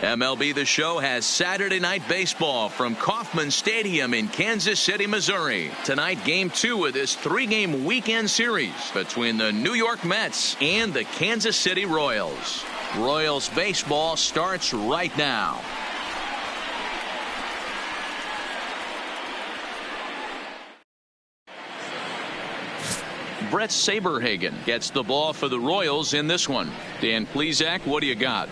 MLB The Show has Saturday Night Baseball from Kauffman Stadium in Kansas City, Missouri. Tonight, Game 2 of this 3-game weekend series between the New York Mets and the Kansas City Royals. Royals baseball starts right now. Brett Saberhagen gets the ball for the Royals in this one. Dan Plesac, what do you got?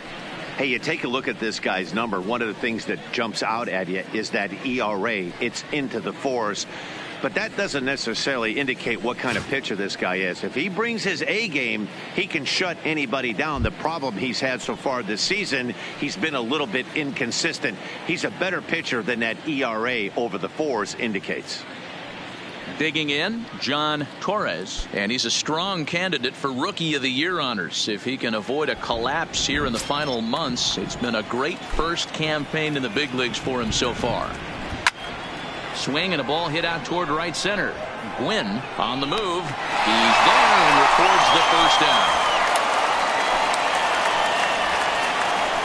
Hey, you take a look at this guy's number. One of the things that jumps out at you is that ERA. It's into the 4s. But that doesn't necessarily indicate what kind of pitcher this guy is. If he brings his A game, he can shut anybody down. The problem he's had so far this season, he's been a little bit inconsistent. He's a better pitcher than that ERA over the 4s indicates. Digging in, John Torres, and he's a strong candidate for Rookie of the Year honors. If he can avoid a collapse here in the final months, it's been a great first campaign in the big leagues for him so far. Swing and a ball hit out toward right center. Gwynn on the move. He's there and records the first down.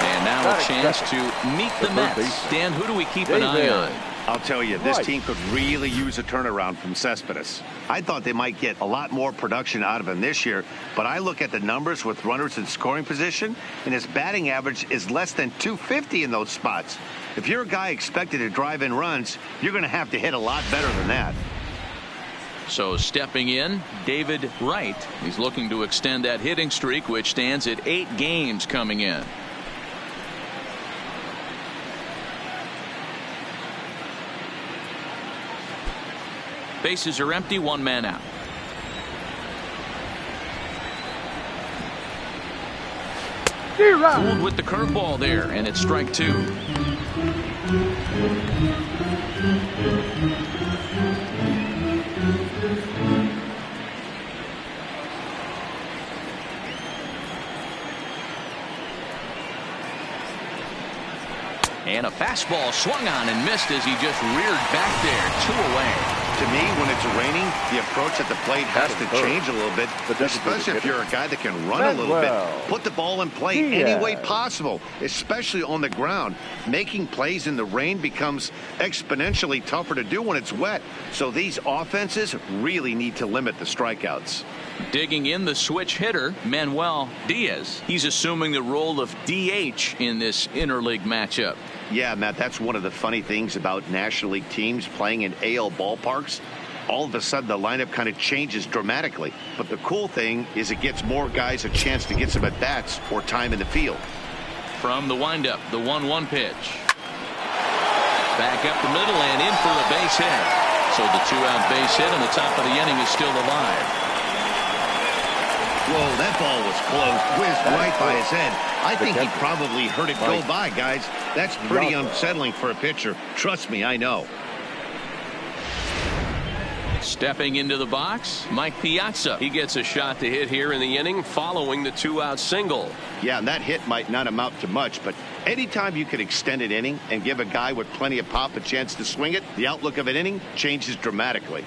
And now a chance to meet the Mets. Dan, who do we keep an eye on? I'll tell you, this team could really use a turnaround from Cespedes. I thought they might get a lot more production out of him this year, but I look at the numbers with runners in scoring position, and his batting average is less than .250 in those spots. If you're a guy expected to drive in runs, you're going to have to hit a lot better than that. So stepping in, David Wright. He's looking to extend that hitting streak, which stands at 8 games coming in. Bases are empty, 1 man out. Fooled with the curveball there, and it's strike 2. And a fastball swung on and missed as he just reared back there. 2 away. To me, when it's raining, the approach at the plate has to change a little bit, especially if you're a guy that can run a little bit. Put the ball in play any way possible, especially on the ground. Making plays in the rain becomes exponentially tougher to do when it's wet. So these offenses really need to limit the strikeouts. Digging in, the switch hitter, Manuel Diaz. He's assuming the role of DH in this interleague matchup. Yeah, Matt, that's one of the funny things about National League teams playing in AL ballparks. All of a sudden, the lineup kind of changes dramatically. But the cool thing is it gives more guys a chance to get some at-bats or time in the field. From the windup, the 1-1 pitch. Back up the middle and in for a base hit. So the 2-out base hit on the top of the inning is still alive. Whoa, that ball was close. Whizzed right by his head. I think he probably heard it go by, guys. That's pretty unsettling for a pitcher. Trust me, I know. Stepping into the box, Mike Piazza. He gets a shot to hit here in the inning following the 2-out single. Yeah, and that hit might not amount to much, but anytime you can extend an inning and give a guy with plenty of pop a chance to swing it, the outlook of an inning changes dramatically.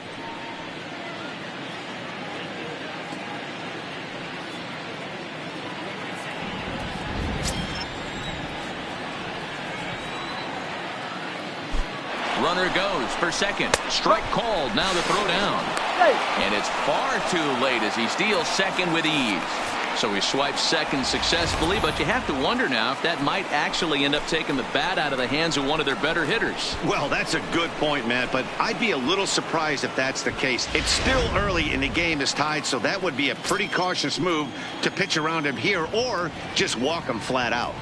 Runner goes for second. Strike called. Now the throw down. And it's far too late as he steals second with ease. So he swipes second successfully, but you have to wonder now if that might actually end up taking the bat out of the hands of one of their better hitters. Well, that's a good point, Matt, but I'd be a little surprised if that's the case. It's still early and the game is tied, so that would be a pretty cautious move to pitch around him here or just walk him flat out.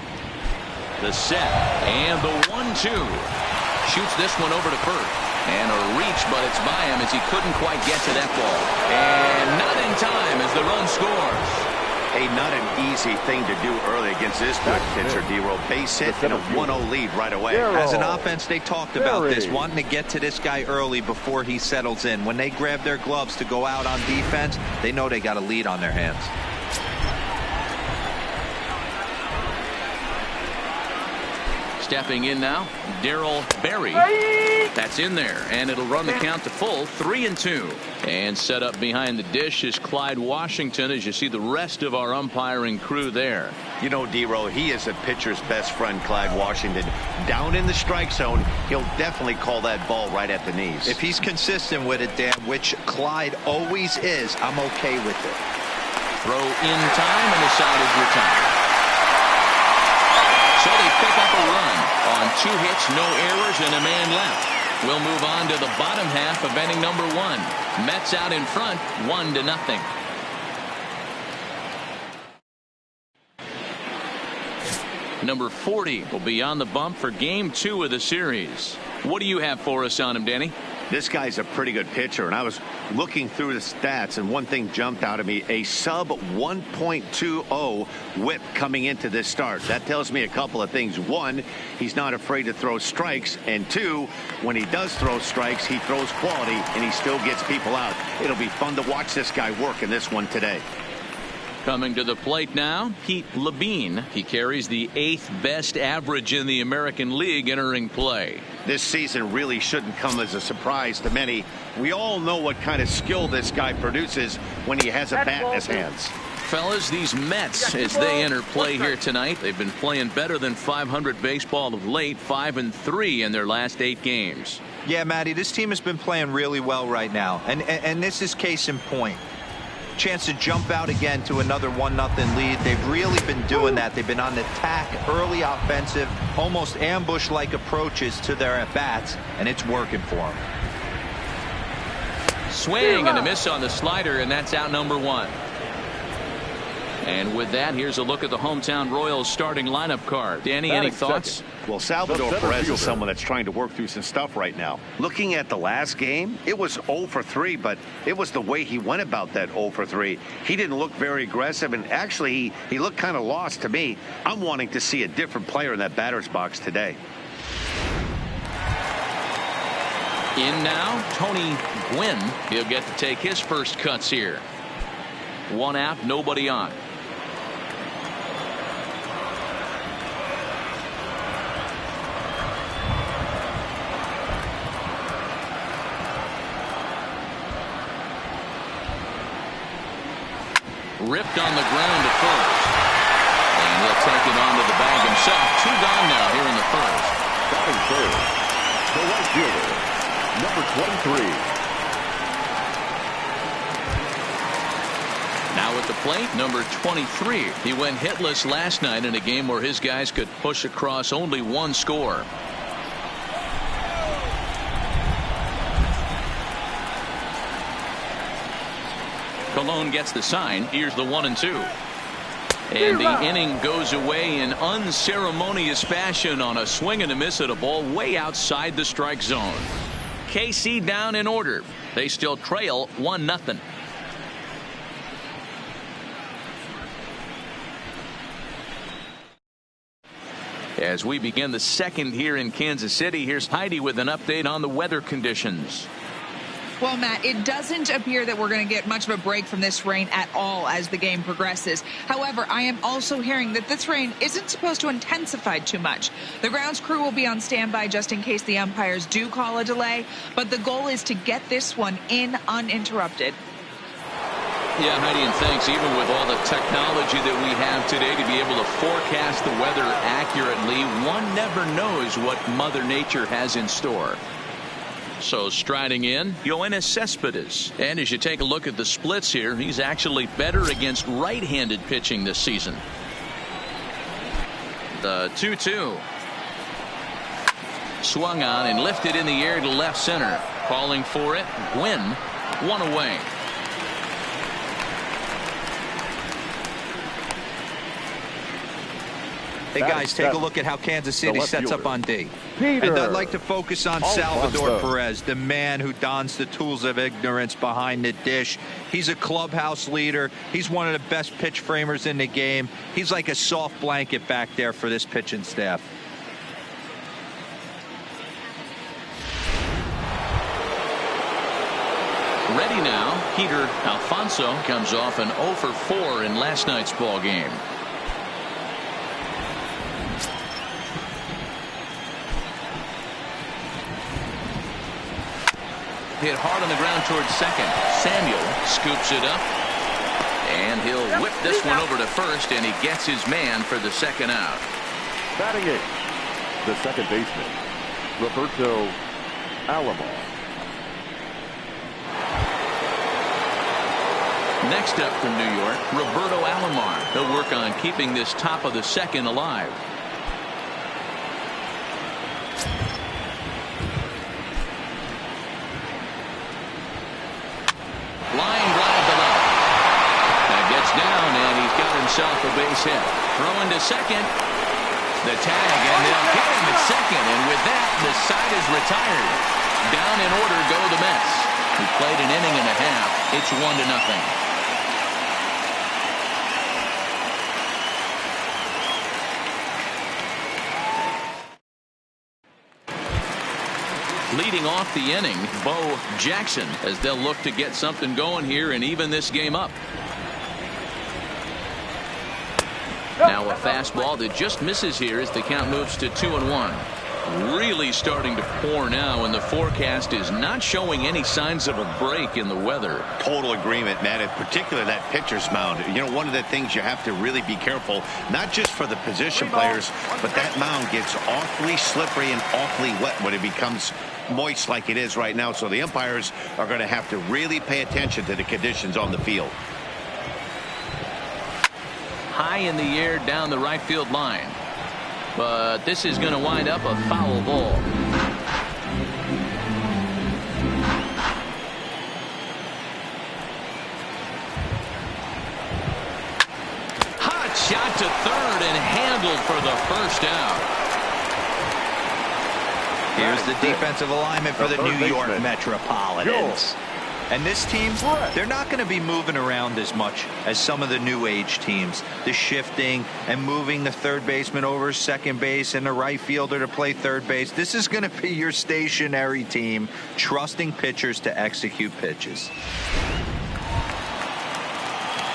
The set and the 1-2. Shoots this one over to first. And a reach, but it's by him as he couldn't quite get to that ball. And not in time as the run scores. Hey, not an easy thing to do early against this good pitcher, D-Roll. Base hit and a 1-0 lead right away. As an offense, they talked about this, wanting to get to this guy early before he settles in. When they grab their gloves to go out on defense, they know they got a lead on their hands. Stepping in now, Darryl Berry. That's in there, and it'll run the count to full 3-2. And set up behind the dish is Clyde Washington, as you see the rest of our umpiring crew there. You know, D-Row, he is a pitcher's best friend, Clyde Washington. Down in the strike zone, he'll definitely call that ball right at the knees. If he's consistent with it, Dan, which Clyde always is, I'm okay with it. Throw in time, and the side is retired. So they pick up a run on 2 hits, no errors, and a man left. We'll move on to the bottom half of inning number 1. Mets out in front, 1-0. Number 40 will be on the bump for game 2 of the series. What do you have for us on him, Danny? This guy's a pretty good pitcher, and I was looking through the stats, and one thing jumped out at me: a sub 1.20 whip coming into this start. That tells me a couple of things. One, he's not afraid to throw strikes, and two, when he does throw strikes, he throws quality, and he still gets people out. It'll be fun to watch this guy work in this one today. Coming to the plate now, Pete Labine. He carries the 8th best average in the American League entering play. This season really shouldn't come as a surprise to many. We all know what kind of skill this guy produces when he has a bat in his hands. Fellas, these Mets, as they enter play here tonight, they've been playing better than .500 baseball of late, 5-3 in their last 8 games. Yeah, Matty, this team has been playing really well right now, and this is case in point. Chance to jump out again to another 1-0 lead. They've really been doing that. They've been on the attack, early offensive, almost ambush-like approaches to their at-bats, and it's working for them. Swing and a miss on the slider, and that's out number 1. And with that, here's a look at the hometown Royals starting lineup card. Danny, any thoughts? Well, Salvador Perez is someone that's trying to work through some stuff right now. Looking at the last game, it was 0 for 3, but it was the way he went about that 0 for 3. He didn't look very aggressive, and actually he looked kind of lost to me. I'm wanting to see a different player in that batter's box today. In now, Tony Gwynn. He'll get to take his first cuts here. 1 out, nobody on. Ripped on the ground to first. And he'll take it onto the bag himself. 2 gone now here in the first. Batting third, the right fielder, number 23. Now at the plate, number 23. He went hitless last night in a game where his guys could push across only 1 score. Colon gets the sign. Here's the 1-2. And the inning goes away in unceremonious fashion on a swing and a miss at a ball way outside the strike zone. KC down in order. They still trail 1-0. As we begin the second here in Kansas City, here's Heidi with an update on the weather conditions. Well, Matt, it doesn't appear that we're going to get much of a break from this rain at all as the game progresses. However, I am also hearing that this rain isn't supposed to intensify too much. The grounds crew will be on standby just in case the umpires do call a delay, but the goal is to get this one in uninterrupted. Yeah, Heidi, and thanks. Even with all the technology that we have today to be able to forecast the weather accurately, one never knows what Mother Nature has in store. So striding in, Yoenis Cespedes. And as you take a look at the splits here, he's actually better against right-handed pitching this season. The 2-2. Swung on and lifted in the air to left center. Calling for it, Gwynn, 1 away. Hey, guys, take a look at how Kansas City sets up on D. And I'd like to focus on Salvador Perez, the man who dons the tools of ignorance behind the dish. He's a clubhouse leader. He's one of the best pitch framers in the game. He's like a soft blanket back there for this pitching staff. Ready now, Peter Alfonso comes off an 0 for 4 in last night's ball game. hit hard on the ground towards second. Samuel scoops it up. And he'll whip this one over to first, and he gets his man for the second out. Batting eighth, the second baseman, Roberto Alomar. Next up from New York, Roberto Alomar. He'll work on keeping this top of the second alive. Line drive to left. That gets down, and he's got himself a base hit. Throwing to second. The tag, and they'll get him at second. And with that, the side is retired. Down in order go the Mets. He played an inning and a half. It's 1-0. Leading off the inning, Bo Jackson, as they'll look to get something going here and even this game up. Now a fastball that just misses here as the count moves to 2-1. Really starting to pour now, and the forecast is not showing any signs of a break in the weather. Total agreement, Matt, in particular that pitcher's mound. You know, one of the things you have to really be careful, not just for the position players, but that mound gets awfully slippery and awfully wet when it becomes moist like it is right now. So the umpires are going to have to really pay attention to the conditions on the field. High in the air down the right field line. But this is going to wind up a foul ball. Hot shot to third and handled for the first out. Here's the defensive alignment for the New York Metropolitans. And this team, they're not going to be moving around as much as some of the new age teams. The shifting and moving the third baseman over second base and the right fielder to play third base. This is going to be your stationary team, trusting pitchers to execute pitches.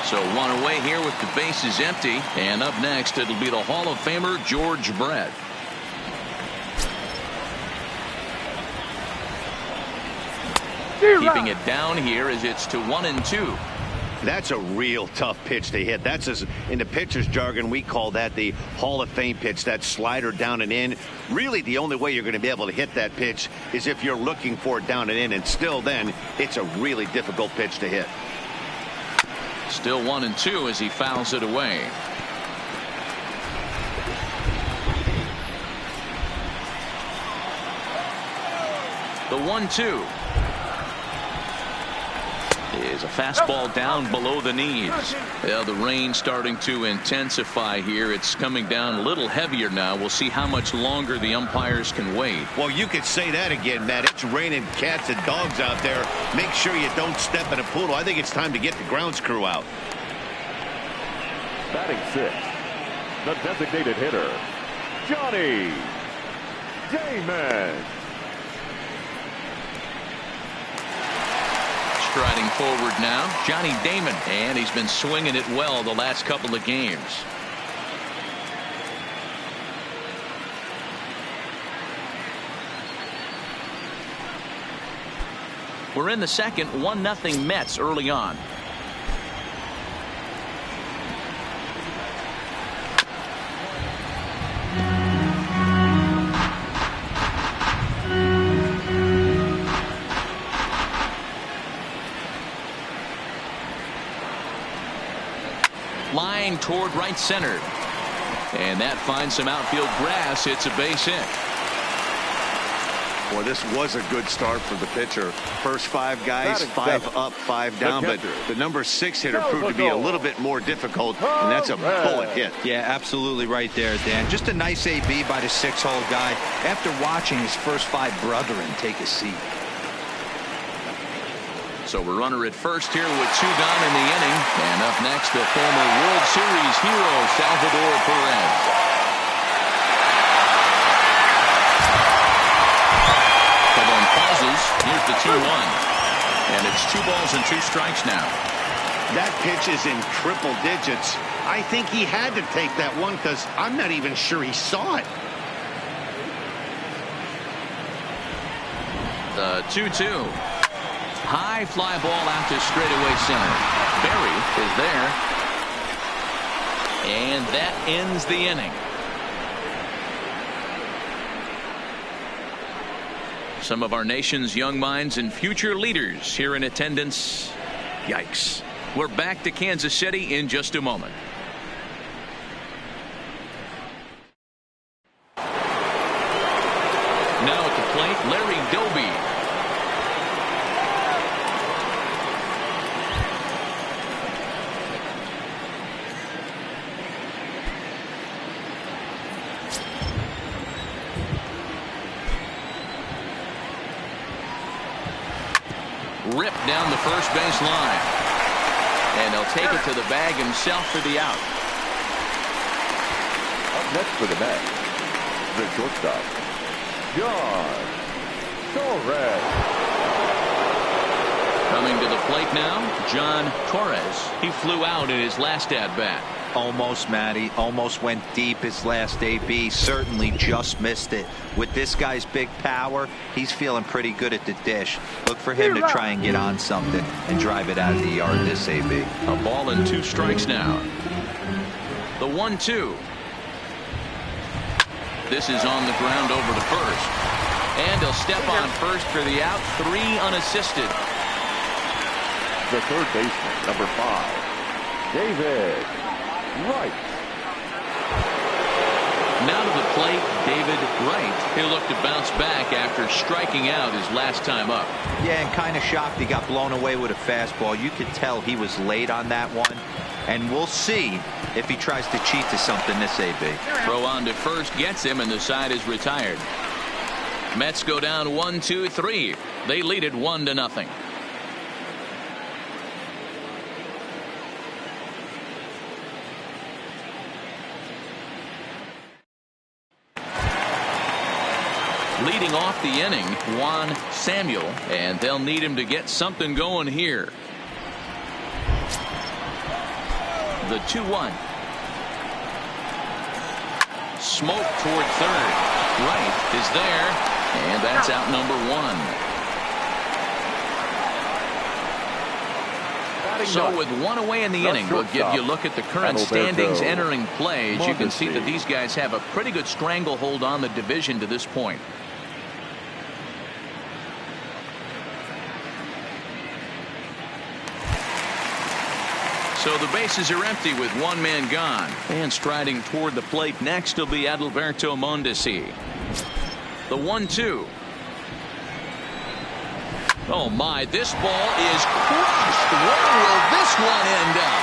So one away here with the bases empty. And up next, it'll be the Hall of Famer George Brett. Keeping it down here as it's to 1-2. That's a real tough pitch to hit. That's, in the pitcher's jargon, we call that the Hall of Fame pitch, that slider down and in. Really, the only way you're going to be able to hit that pitch is if you're looking for it down and in, and still then, it's a really difficult pitch to hit. Still 1-2 as he fouls it away. The 1-2. Is a fastball down below the knees. Well, the rain starting to intensify here. It's coming down a little heavier now. We'll see how much longer the umpires can wait. Well, you could say that again, Matt. It's raining cats and dogs out there. Make sure you don't step in a poodle. I think it's time to get the grounds crew out. Batting sixth, the designated hitter, Johnny Damon. Striding forward now, Johnny Damon, and he's been swinging it well the last couple of games. We're in the second, 1-0 Mets early on. Line toward right center. And that finds some outfield grass. It's a base hit. Well, this was a good start for the pitcher. First five guys, five up, five down, but the number 6 hitter proved to be a little bit more difficult, and that's a bullet hit. Yeah, absolutely right there, Dan. Just a nice AB by the 6-hole guy after watching his first 5 brethren take a seat. So we're runner at first here with 2 gone in the inning. And up next, the former World Series hero, Salvador Perez. Couple on pauses. Here's the 2-1. And it's 2 balls and 2 strikes now. That pitch is in triple digits. I think he had to take that one because I'm not even sure he saw it. The 2-2. High fly ball out to straightaway center. Berry is there. And that ends the inning. Some of our nation's young minds and future leaders here in attendance. Yikes. We're back to Kansas City in just a moment. Now at the plate, Larry Doby. Ripped down the first base line. And he'll take it to the bag himself for the out. Up next for the Mets, the shortstop, John Torres. Coming to the plate now, John Torres. He flew out in his last at-bat. Almost, Matty. Almost went deep his last AB. Certainly just missed it. With this guy's big power, he's feeling pretty good at the dish. Look for him to try and get on something and drive it out of the yard this AB. A ball and 2 strikes now. The 1-2. This is on the ground over to first. And he'll step on first for the out. 3 unassisted. The third baseman, number 5, David Wright. Now to the plate, David Wright. He'll look to bounce back after striking out his last time up. Yeah, and kind of shocked he got blown away with a fastball. You could tell he was late on that one. And we'll see if he tries to cheat to something this AB. Throw on to first gets him, and the side is retired. Mets go down 1-2-3. They lead it 1-0. Leading off the inning, Juan Samuel, and they'll need him to get something going here. The 2-1. Smoke toward third. Wright is there, and that's out number 1. So with 1 away in the inning, we'll give you a look at the current standings entering play. As you can see that these guys have a pretty good stranglehold on the division to this point. So the bases are empty with 1 man gone. And striding toward the plate next will be Adalberto Mondesi. The 1-2. Oh my, this ball is crushed. Where will this one end up?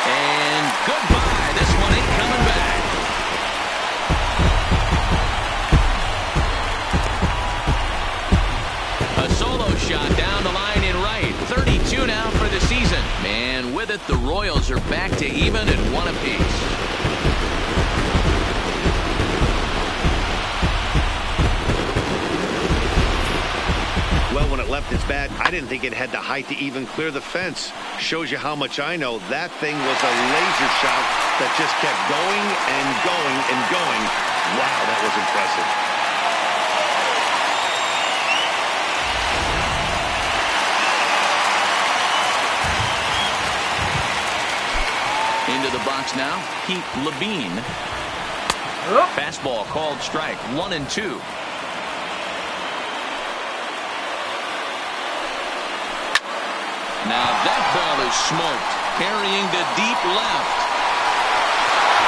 And goodbye. This one ain't coming back. A solo shot down the line in right. 32 now for the season. And with it, the Royals are back to even at 1 apiece. Well, when it left its bat, I didn't think it had the height to even clear the fence. Shows you how much I know. That thing was a laser shot that just kept going and going and going. Wow, that was impressive. Into the box now, Pete Levine. Fastball called strike. 1-2. Now that ball is smoked, carrying to deep left.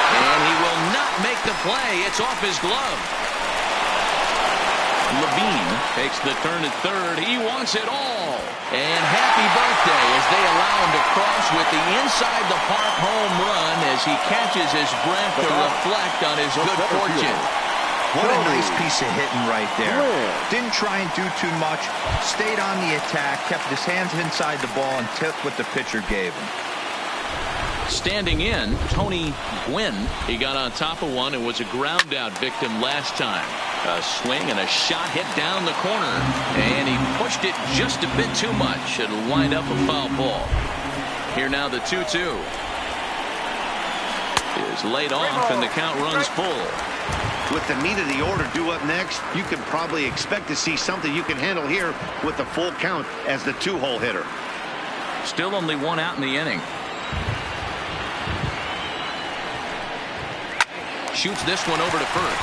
And he will not make the play. It's off his glove. Levine takes the turn at third. He wants it all. And happy birthday as they allow him to cross with the inside the park home run as he catches his breath to reflect on his good fortune. What a nice piece of hitting right there. Didn't try and do too much. Stayed on the attack, kept his hands inside the ball, and took what the pitcher gave him. Standing in, Tony Gwynn. He got on top of one and was a ground out victim last time. A swing and a shot hit down the corner. And he pushed it just a bit too much. It'll wind up a foul ball. Here now the 2-2. Is laid off and the count runs full. With the meat of the order due up next, you can probably expect to see something you can handle here with the full count as the 2-hole hitter. Still only 1 out in the inning. Shoots this one over to first.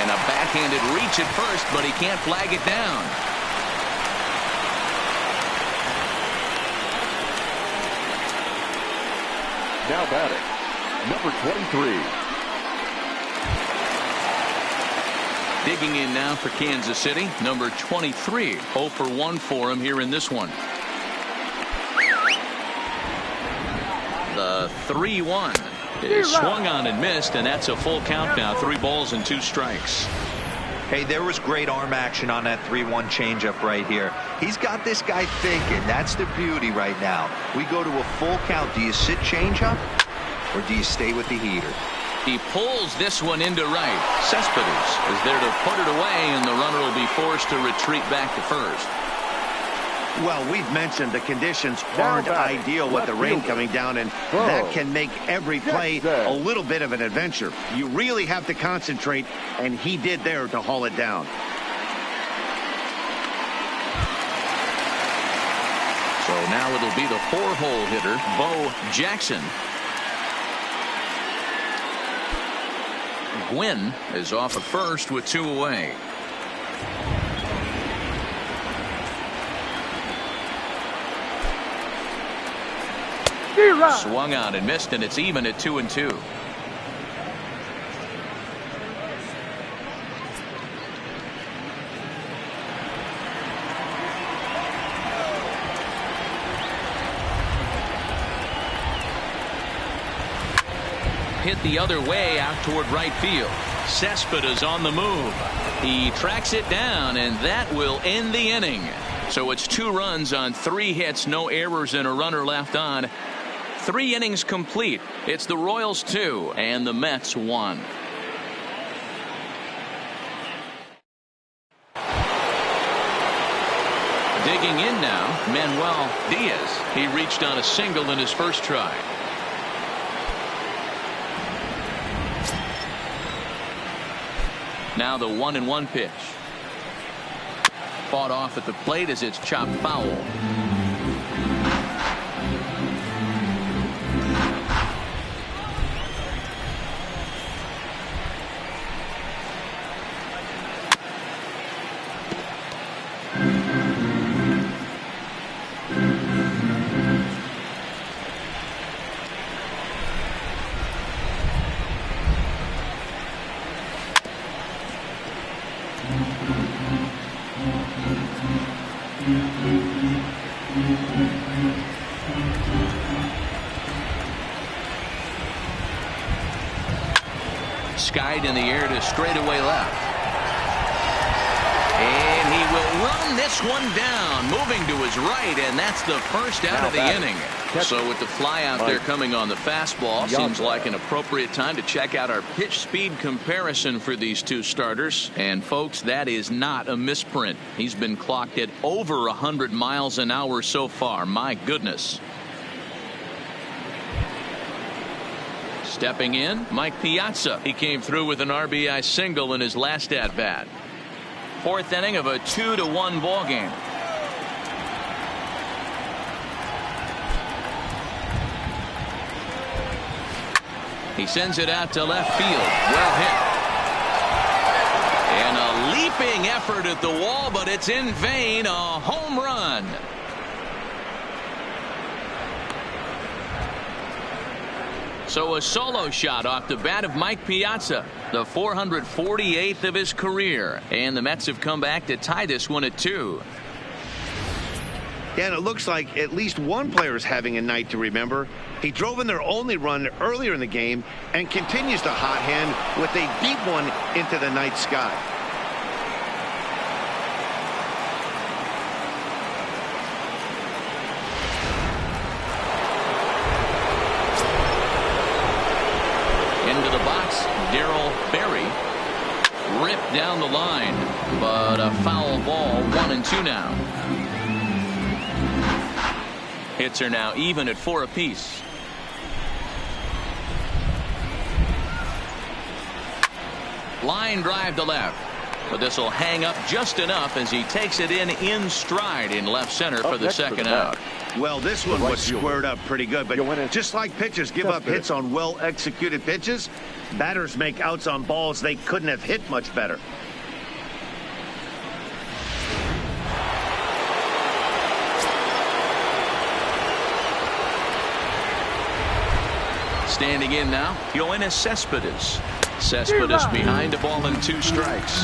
And a backhanded reach at first, but he can't flag it down. Now batting, number 23. Digging in now for Kansas City, number 23. 0 for 1 for him here in this one. The 3-1 is swung on and missed, and that's a full count now. 3 balls and 2 strikes. Hey, there was great arm action on that 3-1 changeup right here. He's got this guy thinking. That's the beauty right now. We go to a full count. Do you sit changeup or do you stay with the heater? He pulls this one into right. Cespedes is there to put it away, and the runner will be forced to retreat back to first. Well, we've mentioned the conditions aren't ideal with the rain coming down, and that can make every play a little bit of an adventure. You really have to concentrate, and he did there to haul it down. So now it'll be the 4-hole hitter, Bo Jackson. Gwynn is off at first with 2 away. Swung on and missed, and it's even at 2-2. Hit the other way out toward right field. Cespedes on the move. He tracks it down, and that will end the inning. So it's 2 runs on 3 hits, no errors, and a runner left on. 3 innings complete. It's the Royals 2 and the Mets 1. Digging in now, Manuel Diaz. He reached on a single in his first try. Now the 1-1 pitch. Fought off at the plate as it's chopped foul. Skied in the air to straightaway left. And he will run this one down, moving to his right, and that's the first out of the inning. So with the fly out there coming on the fastball, seems like an appropriate time to check out our pitch speed comparison for these 2 starters. And folks, that is not a misprint. He's been clocked at over 100 miles an hour so far. My goodness. Stepping in, Mike Piazza. He came through with an RBI single in his last at-bat. 4th inning of a 2-1 ball game. He sends it out to left field. Well hit. And a leaping effort at the wall, but it's in vain. A home run. So a solo shot off the bat of Mike Piazza, the 448th of his career. And the Mets have come back to tie this one at 2. Yeah, and it looks like at least one player is having a night to remember. He drove in their only run earlier in the game and continues to hot hand with a deep one into the night sky. Into the box, Darryl Berry. Ripped down the line, but a foul ball. 1-2 now. Hits are now even at 4 Line drive to left. But this will hang up just enough as he takes it in stride in left center for the second out. Well, this one was squared up pretty good, but just like pitchers give up hits on well-executed pitches, batters make outs on balls they couldn't have hit much better. Standing in now, Yoenis Cespedes. Cespedes behind a ball and 2 strikes.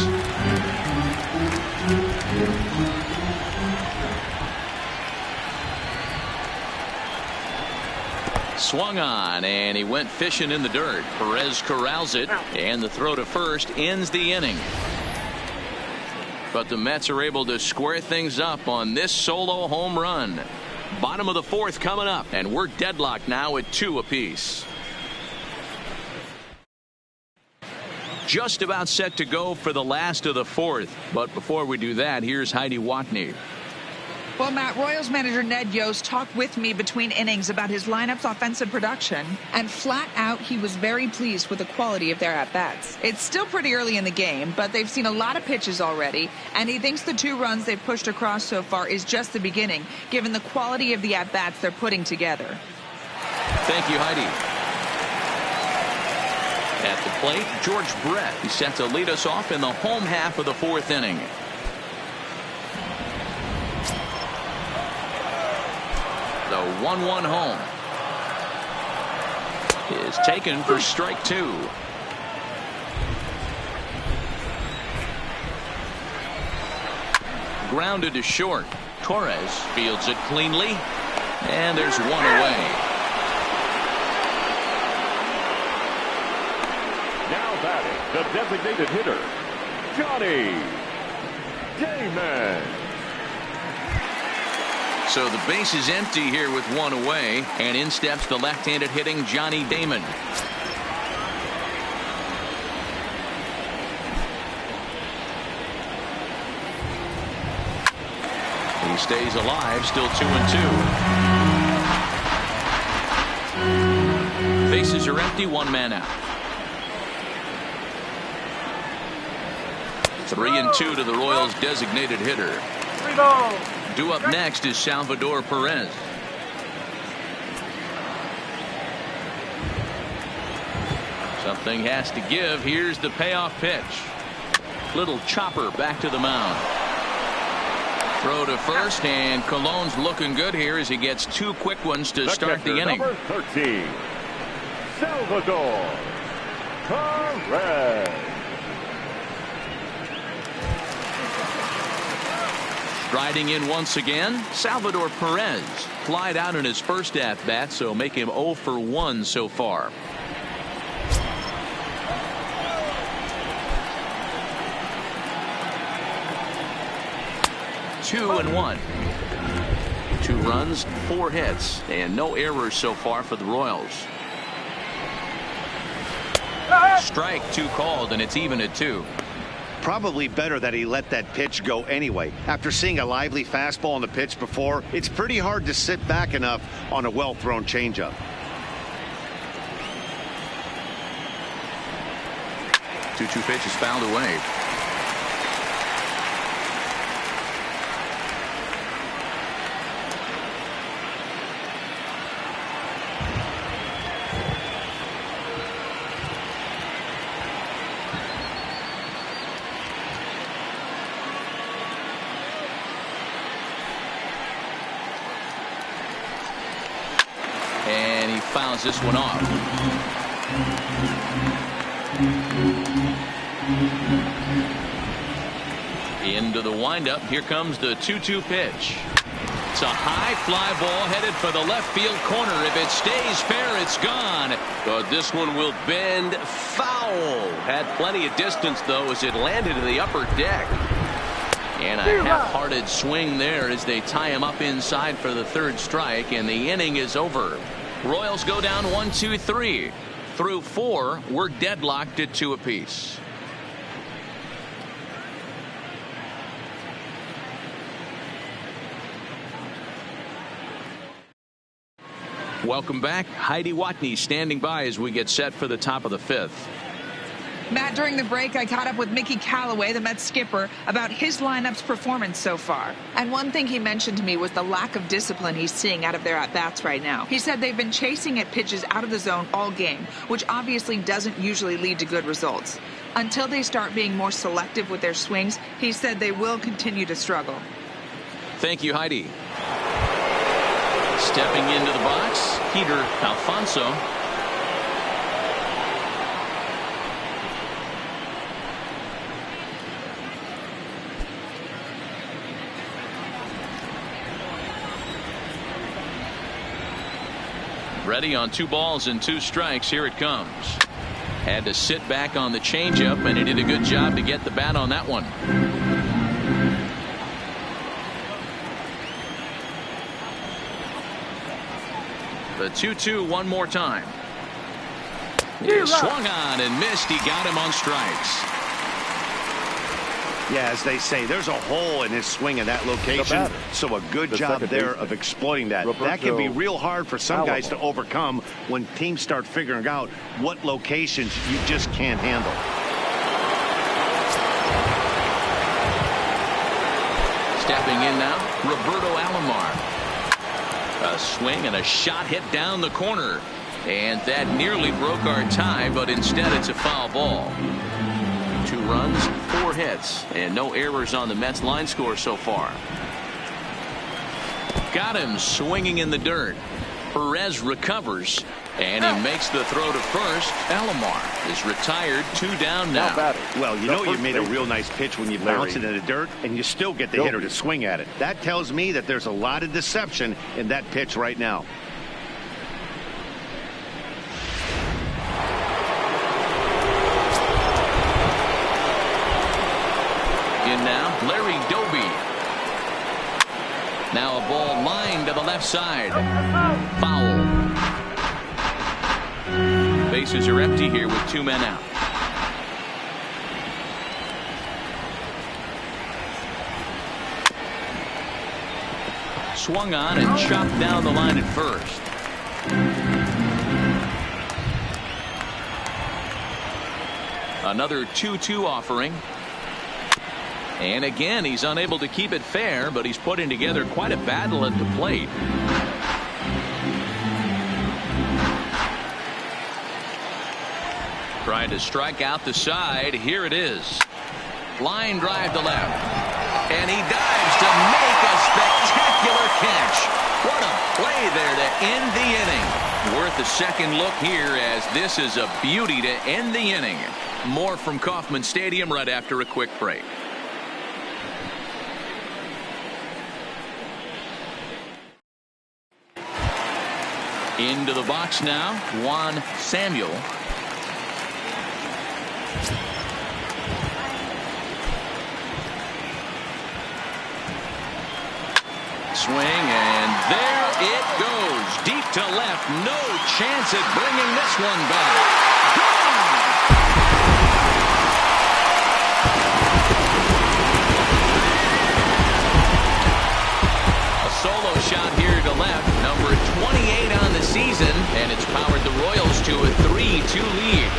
Swung on, and he went fishing in the dirt. Perez corrals it, and the throw to first ends the inning. But the Mets are able to square things up on this solo home run. Bottom of the 4th coming up, and we're deadlocked now at 2 apiece. Just about set to go for the last of the 4th. But before we do that, here's Heidi Watney. Well, Matt, Royals manager Ned Yost talked with me between innings about his lineup's offensive production, and flat out he was very pleased with the quality of their at-bats. It's still pretty early in the game, but they've seen a lot of pitches already, and he thinks the 2 runs they've pushed across so far is just the beginning, given the quality of the at-bats they're putting together. Thank you, Heidi. At the plate, George Brett. He's set to lead us off in the home half of the 4th inning. The 1-1 home is taken for strike 2. Grounded to short. Torres fields it cleanly, and there's 1 away. Now batting, the designated hitter, Johnny Damon. So the base is empty here with 1 away, and in steps the left-handed hitting Johnny Damon. He stays alive, still 2-2. Bases are empty, 1 man out. 3-2 to the Royals' designated hitter. Due up next is Salvador Perez. Something has to give. Here's the payoff pitch. Little chopper back to the mound. Throw to first, and Colon's looking good here as he gets 2 quick ones to start the inning. Number 13, Salvador Perez. Striding in once again, Salvador Perez. Flied out in his first at-bat, so make him 0 for 1 so far. Two and 1. 2 runs, 4 hits, and no errors so far for the Royals. Strike 2 called, and it's even at 2. Probably better that he let that pitch go anyway. After seeing a lively fastball on the pitch before, it's pretty hard to sit back enough on a well-thrown changeup. 2-2 pitch is fouled away. Fouls this one off. Into the windup. Here comes the 2-2 pitch. It's a high fly ball headed for the left field corner. If it stays fair, it's gone. But this one will bend foul. Had plenty of distance, though, as it landed in the upper deck. And a half-hearted swing there as they tie him up inside for the 3rd strike, and the inning is over. Royals go down 1-2-3. Through 4, we're deadlocked at 2 apiece. Welcome back. Heidi Watney standing by as we get set for the top of the 5th. Matt, during the break, I caught up with Mickey Callaway, the Mets skipper, about his lineup's performance so far. And one thing he mentioned to me was the lack of discipline he's seeing out of their at-bats right now. He said they've been chasing at pitches out of the zone all game, which obviously doesn't usually lead to good results. Until they start being more selective with their swings, he said they will continue to struggle. Thank you, Heidi. Stepping into the box, Peter Alfonso. Ready on 2 balls and 2 strikes. Here it comes. Had to sit back on the changeup, and he did a good job to get the bat on that one. The 2-2 one more time. He swung on and missed. He got him on strikes. Yeah, as they say, there's a hole in his swing in that location, so a good job there of exploiting that. That can be real hard for some guys to overcome when teams start figuring out what locations you just can't handle. Stepping in now, Roberto Alomar. A swing and a shot hit down the corner, and that nearly broke our tie, but instead it's a foul ball. 2 runs, 4 hits, and no errors on the Mets line score so far. Got him swinging in the dirt. Perez recovers, and he makes the throw to first. Alomar is retired, 2 down now. Well, you know you made a real nice pitch when you bounce it in the dirt, and you still get the hitter to swing at it. That tells me that there's a lot of deception in that pitch right now. Now, Larry Doby. Now a ball lined to the left side. Foul. Bases are empty here with 2 men out. Swung on and chopped down the line at first. Another 2-2 offering. And again, he's unable to keep it fair, but he's putting together quite a battle at the plate. Trying to strike out the side. Here it is. Line drive to left. And he dives to make a spectacular catch. What a play there to end the inning. Worth a second look here, as this is a beauty to end the inning. More from Kauffman Stadium right after a quick break. Into the box now, Juan Samuel. Swing, and there it goes. Deep to left. No chance at bringing this one back. Gone! A solo shot here to left. Number 28 on the season, and it's powered the Royals to a 3-2 lead.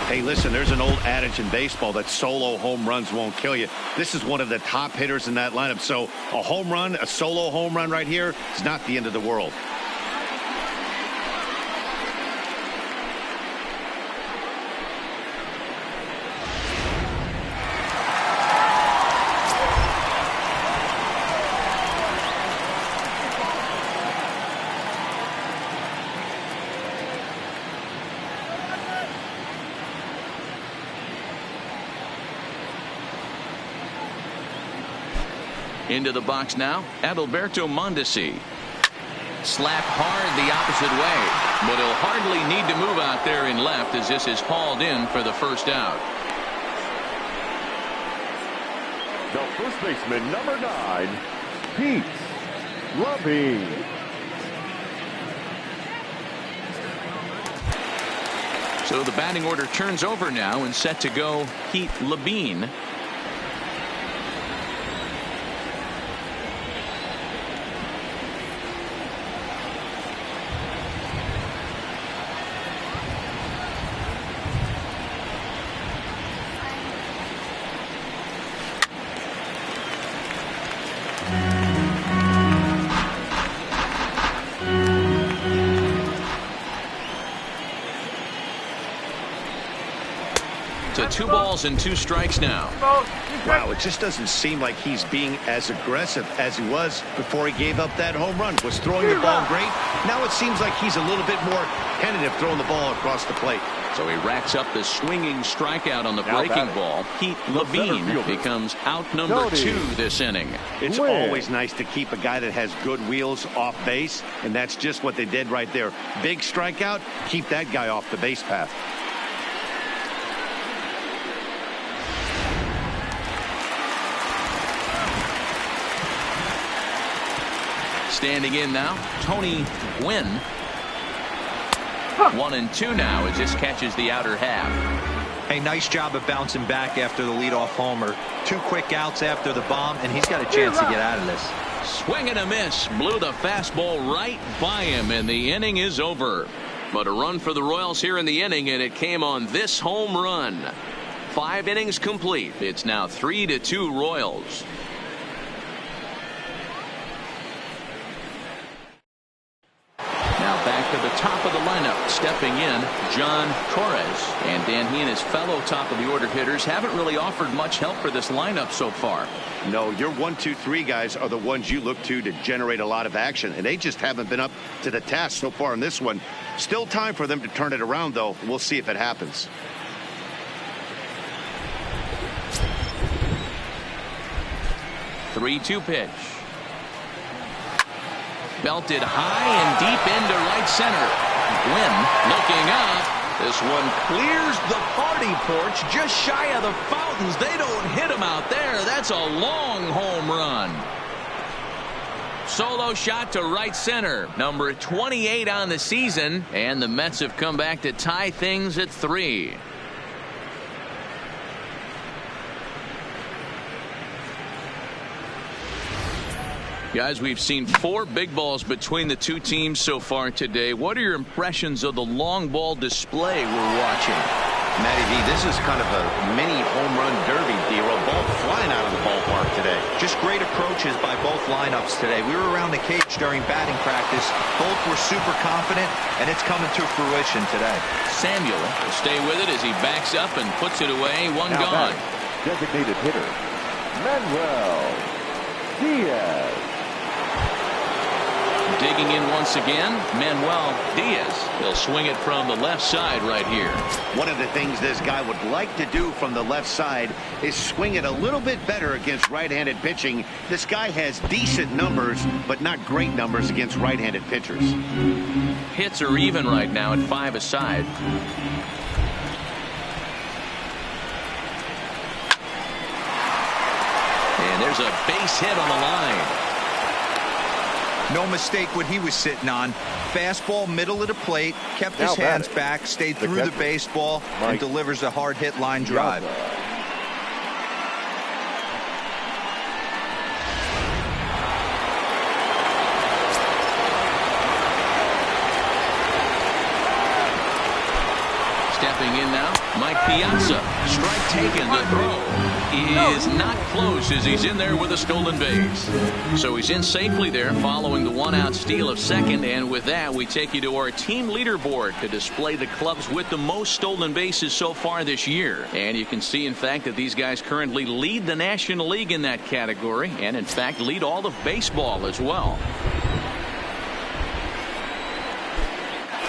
Hey, listen, there's an old adage in baseball that solo home runs won't kill you. This is one of the top hitters in that lineup, so a home run, a solo home run right here is not the end of the world. Into the box now, Adalberto Mondesi. Slap hard the opposite way, but he'll hardly need to move out there in left, as this is hauled in for the first out. The first baseman, number 9, Pete Levine. So the batting order turns over now, and set to go Pete Levine. 2 balls and 2 strikes now. Wow, it just doesn't seem like he's being as aggressive as he was before he gave up that home run. Was throwing the ball great. Now it seems like he's a little bit more tentative throwing the ball across the plate. So he racks up the swinging strikeout on the breaking ball. Pete Levine becomes out number 2 this inning. It's always nice to keep a guy that has good wheels off base, and that's just what they did right there. Big strikeout, keep that guy off the base path. Standing in now, Tony Gwynn. 1-2 now. It just catches the outer half. Hey, nice job of bouncing back after the leadoff homer. 2 quick outs after the bomb, and he's got a chance to get out of this. Swing and a miss. Blew the fastball right by him, and the inning is over. But a run for the Royals here in the inning, and it came on this home run. 5 innings complete. It's now 3-2 Royals. Back to the top of the lineup, stepping in, John Torres. And Dan, he and his fellow top of the order hitters haven't really offered much help for this lineup so far. No, your 1, 2, 3 guys are the ones you look to generate a lot of action, and they just haven't been up to the task so far in this one. Still time for them to turn it around, though. We'll see if it happens. Three-two pitch. Belted high and deep into right center. Gwynn looking up. This one clears the party porch just shy of the fountains. They don't hit him out there. That's a long home run. Solo shot to right center. Number 28 on the season. And the Mets have come back to tie things at 3. Guys, we've seen 4 big balls between the 2 teams so far today. What are your impressions of the long ball display we're watching? Matty V, this is kind of a mini home run derby deal. A ball flying out of the ballpark today. Just great approaches by both lineups today. We were around the cage during batting practice. Both were super confident, and it's coming to fruition today. Samuel will stay with it as he backs up and puts it away. One now gone. Designated hitter, Manuel Diaz. Digging in once again, Manuel Diaz. He'll swing it from the left side right here. One of the things this guy would like to do from the left side is swing it a little bit better against right-handed pitching. This guy has decent numbers, but not great numbers against right-handed pitchers. Hits are even right now at 5 aside. And there's a base hit on the line. No mistake what he was sitting on. Fastball middle of the plate, kept his hands back, stayed through the baseball, and delivers a hard hit line drive. Stepping in now, Mike Piazza. Strike taken. The throw is not close as he's in there with a stolen base. So he's in safely there following the 1-out steal of second. And with that, we take you to our team leaderboard to display the clubs with the most stolen bases so far this year. And you can see, in fact, that these guys currently lead the National League in that category and, in fact, lead all of baseball as well.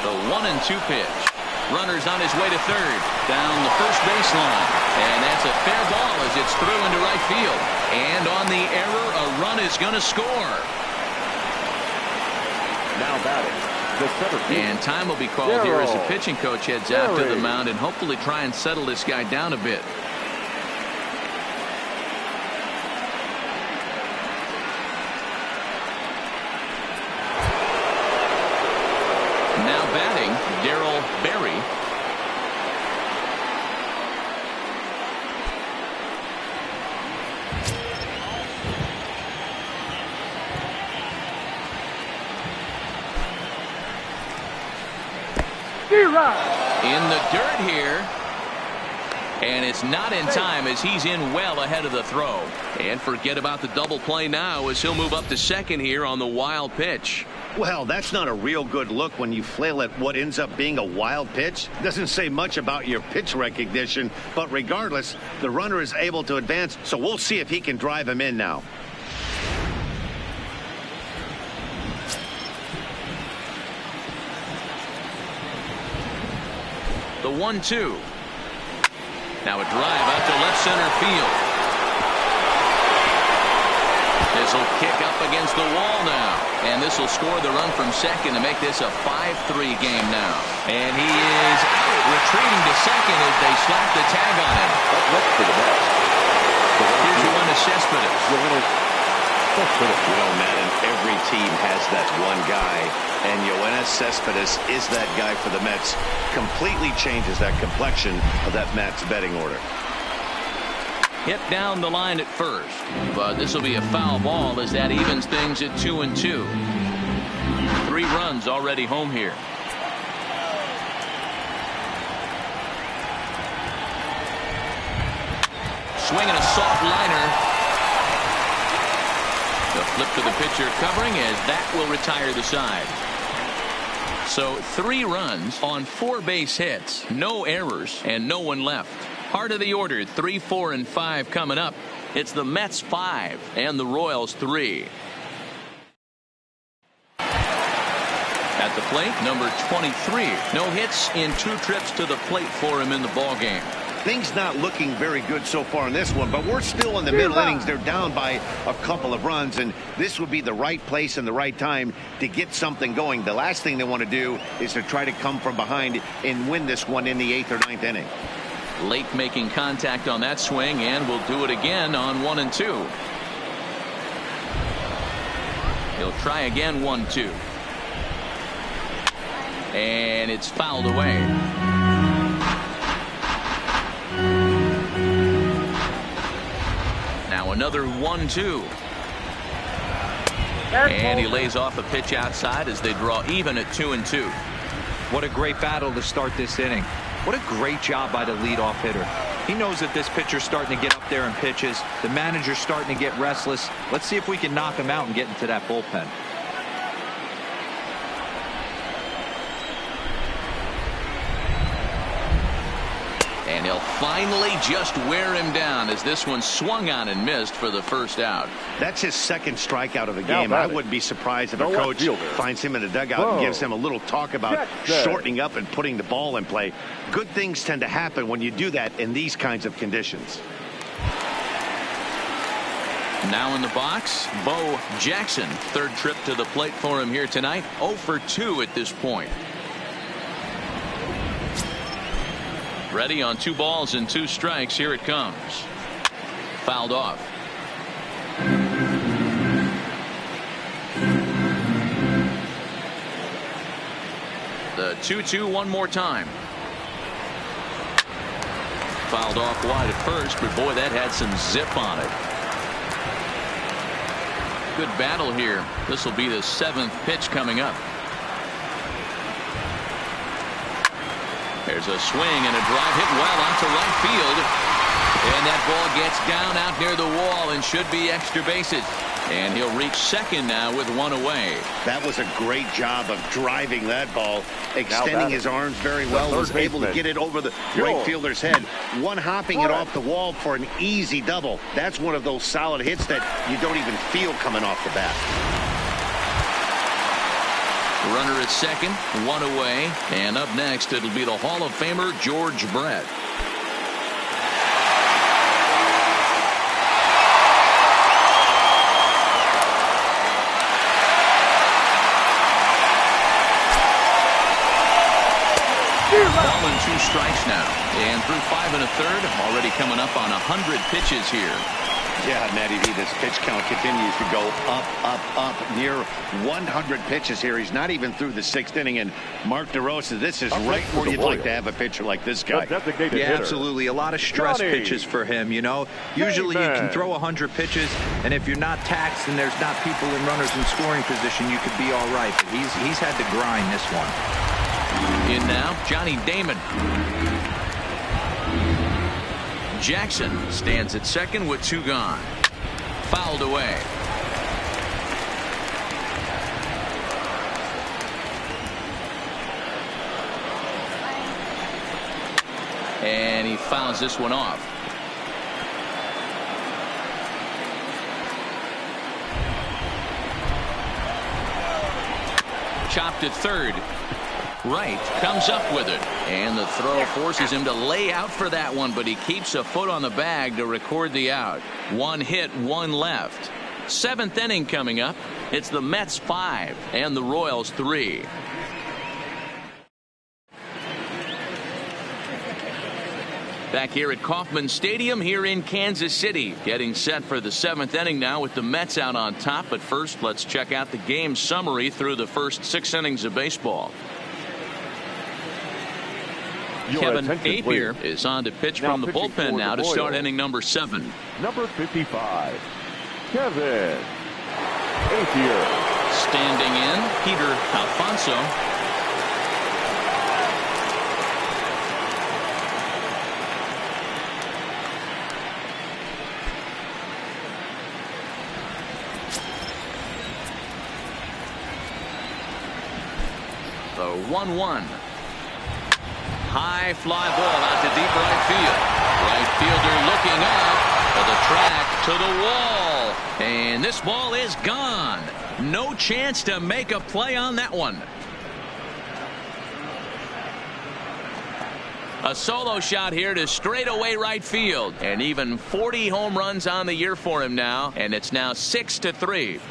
The 1-2 pitch. Runners on his way to third. Down the first baseline. And that's a fair ball as it's through into right field. And on the error, a run is going to score. Now batting, the center field. And time will be called here as the pitching coach heads out to the mound and hopefully try and settle this guy down a bit. Now batting, Darryl Berry. In the dirt here. And it's not in time as he's in well ahead of the throw. And forget about the double play now as he'll move up to second here on the wild pitch. Well, that's not a real good look when you flail at what ends up being a wild pitch. Doesn't say much about your pitch recognition, but regardless, the runner is able to advance, so we'll see if he can drive him in now. The 1-2. Now a drive out to left center field. This will kick up against the wall now. And this will score the run from second to make this a 5-3 game now. And he is out, retreating to second as they slap the tag on him. That's for the Mets. Here's Yoenis Cespedes. You know, Madden, every team has that one guy, and Yoenis Cespedes is that guy for the Mets. Completely changes that complexion of that Mets betting order. Hit down the line at first, but this will be a foul ball as that evens things at 2-2. 3 runs already home here. Swinging a soft liner. The flip to the pitcher covering as that will retire the side. So 3 runs on 4 base hits, no errors, and no one left. Heart of the order, 3, 4, and 5 coming up. It's the Mets 5 and the Royals 3. At the plate, number 23. No hits in 2 trips to the plate for him in the ballgame. Things not looking very good so far in this one, but we're still in the middle innings. They're down by a couple of runs, and this would be the right place and the right time to get something going. The last thing they want to do is to try to come from behind and win this one in the 8th or 9th inning. Late making contact on that swing, and will do it again on 1 and 2. He'll try again, 1-2. And it's fouled away. Now another 1-2. And he lays off a pitch outside as they draw even at 2-2. What a great battle to start this inning. What a great job by the leadoff hitter. He knows that this pitcher's starting to get up there in pitches. The manager's starting to get restless. Let's see if we can knock him out and get into that bullpen. And he'll finally just wear him down as this one swung on and missed for the first out. That's his 2nd strikeout of the game. I wouldn't be surprised if a coach finds him in the dugout and gives him a little talk about shortening up and putting the ball in play. Good things tend to happen when you do that in these kinds of conditions. Now in the box, Bo Jackson. 3rd trip to the plate for him here tonight. 0 for 2 at this point. Ready on 2 balls and 2 strikes. Here it comes. Fouled off. The 2-2 one more time. Fouled off wide at first, but boy, that had some zip on it. Good battle here. This will be the 7th pitch coming up. There's a swing and a drive hit well onto right field. And that ball gets down out near the wall and should be extra bases. And he'll reach second now with 1 away. That was a great job of driving that ball, extending his arms very well, was able to get it over the right fielder's head, one hopping it off the wall for an easy double. That's one of those solid hits that you don't even feel coming off the bat. Runner at second, 1 away, and up next it'll be the Hall of Famer George Brett. Ball and 2 strikes now, and through 5 1/3, already coming up on 100 pitches here. Yeah, Matty V, this pitch count continues to go up, near 100 pitches here. He's not even through the 6th inning, and Mark DeRosa, this is right where you'd like to have a pitcher like this guy. Yeah, absolutely. A lot of stress pitches for him, you know. Usually you can throw 100 pitches, and if you're not taxed and there's not people and runners in scoring position, you could be all right. But he's had to grind this one. In now, Johnny Damon. Jackson stands at second with 2 gone. Fouled away. he fouls this one off. Chopped at third. Wright comes up with it, and the throw forces him to lay out for that one, but he keeps a foot on the bag to record the out. One hit, one left. Seventh inning coming up. It's the Mets 5 and the Royals 3. Back here at Kauffman Stadium here in Kansas City, getting set for the seventh inning now with the Mets out on top. But first, let's check out the game summary through the first 6 innings of baseball. Kevin Appier is on to pitch from the bullpen now to start inning number 7. Number 55, Kevin Appier. Standing in, Peter Alfonso. The 1-1. High fly ball out to deep right field. Right fielder looking up for the track to the wall. And this ball is gone. No chance to make a play on that one. A solo shot here to straightaway right field. And even 40 home runs on the year for him now. And it's now 6-3.